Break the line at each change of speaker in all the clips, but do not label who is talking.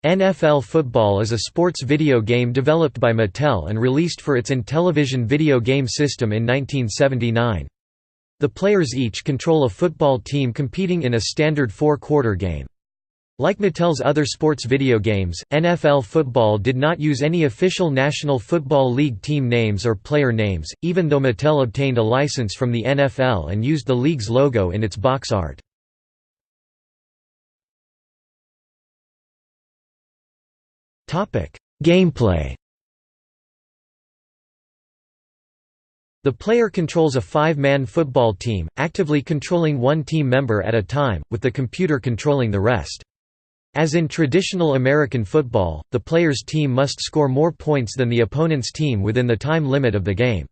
NFL Football is a sports video game developed by Mattel and released for its Intellivision video game system in 1979. The players each control a football team competing in a standard four-quarter game. Like Mattel's other sports video games, NFL Football did not use any official National Football League team names or player names, even though Mattel obtained a license from the NFL and used the league's logo in its box art. Gameplay. The player controls a five-man football team, actively controlling one team member at a time, with the computer controlling the rest. As in traditional American football, the player's team must score more points than the opponent's team within the time limit of the game.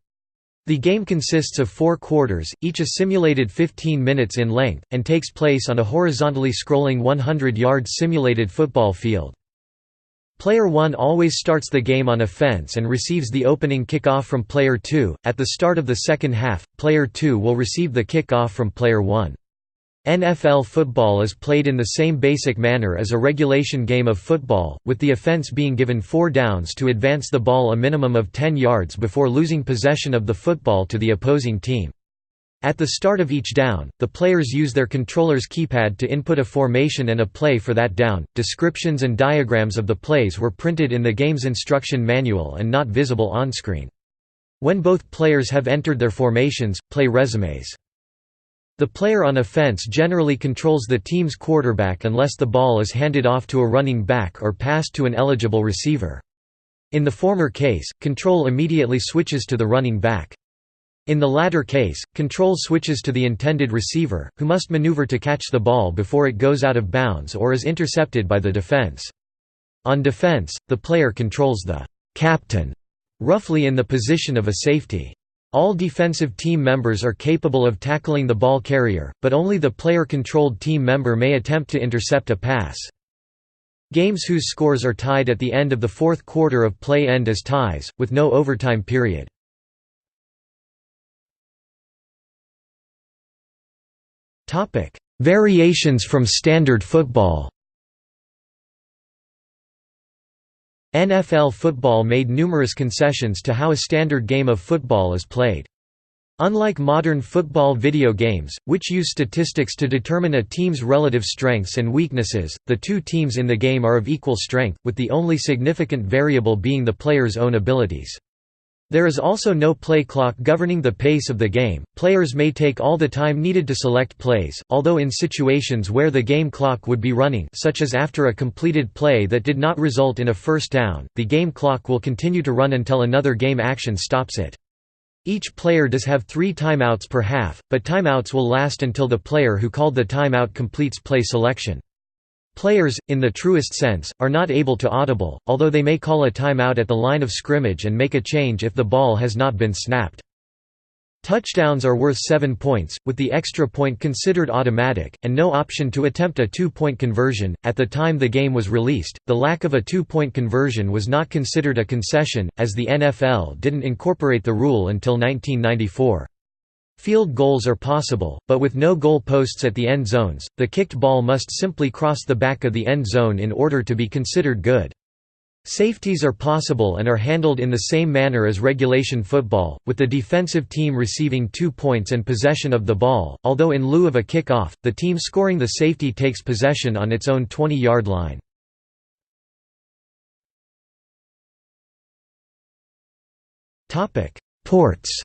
The game consists of 4 quarters, each a simulated 15 minutes in length, and takes place on a horizontally scrolling 100-yard simulated football field. Player 1 always starts the game on offense and receives the opening kickoff from Player 2. At the start of the second half, Player 2 will receive the kickoff from Player 1. NFL football is played in the same basic manner as a regulation game of football, with the offense being given 4 downs to advance the ball a minimum of 10 yards before losing possession of the football to the opposing team. At the start of each down, the players use their controller's keypad to input a formation and a play for that down. Descriptions and diagrams of the plays were printed in the game's instruction manual and not visible on-screen. When both players have entered their formations, play resumes. The player on offense generally controls the team's quarterback unless the ball is handed off to a running back or passed to an eligible receiver. In the former case, control immediately switches to the running back. In the latter case, control switches to the intended receiver, who must maneuver to catch the ball before it goes out of bounds or is intercepted by the defense. On defense, the player controls the captain, roughly in the position of a safety. All defensive team members are capable of tackling the ball carrier, but only the player-controlled team member may attempt to intercept a pass. Games whose scores are tied at the end of the fourth quarter of play end as ties, with no overtime period. Variations from standard football. NFL football made numerous concessions to how a standard game of football is played. Unlike modern football video games, which use statistics to determine a team's relative strengths and weaknesses, the two teams in the game are of equal strength, with the only significant variable being the player's own abilities. There is also no play clock governing the pace of the game. Players may take all the time needed to select plays, although in situations where the game clock would be running, such as after a completed play that did not result in a first down, the game clock will continue to run until another game action stops it. Each player does have 3 timeouts per half, but timeouts will last until the player who called the timeout completes play selection. Players, in the truest sense, are not able to audible, although they may call a timeout at the line of scrimmage and make a change if the ball has not been snapped. Touchdowns are worth 7 points, with the extra point considered automatic, and no option to attempt a 2-point conversion. At the time the game was released, the lack of a 2-point conversion was not considered a concession, as the NFL didn't incorporate the rule until 1994. Field goals are possible, but with no goal posts at the end zones, the kicked ball must simply cross the back of the end zone in order to be considered good. Safeties are possible and are handled in the same manner as regulation football, with the defensive team receiving 2 points and possession of the ball, although in lieu of a kickoff, the team scoring the safety takes possession on its own 20-yard line. Ports.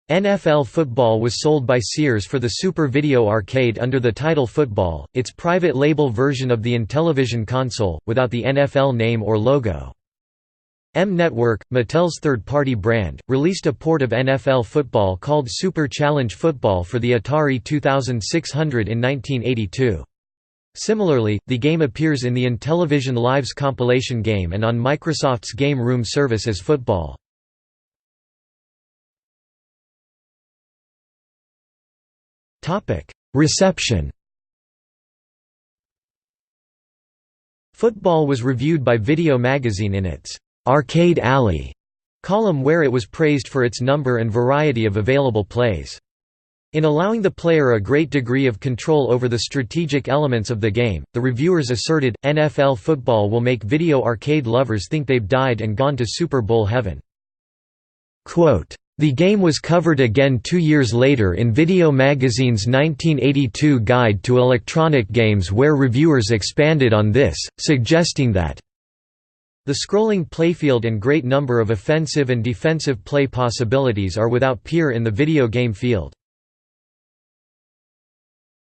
NFL Football was sold by Sears for the Super Video Arcade under the title Football, its private label version of the Intellivision console, without the NFL name or logo. M-Network, Mattel's third-party brand, released a port of NFL Football called Super Challenge Football for the Atari 2600 in 1982. Similarly, the game appears in the Intellivision Live's compilation game and on Microsoft's Game Room service as Football. Reception. Football was reviewed by Video Magazine in its "Arcade Alley" column, where it was praised for its number and variety of available plays. In allowing the player a great degree of control over the strategic elements of the game, the reviewers asserted, NFL football will make video arcade lovers think they've died and gone to Super Bowl heaven. Quote, "The game was covered again 2 years later in Video Magazine's 1982 Guide to Electronic Games, where reviewers expanded on this, suggesting that the scrolling playfield and great number of offensive and defensive play possibilities are without peer in the video game field.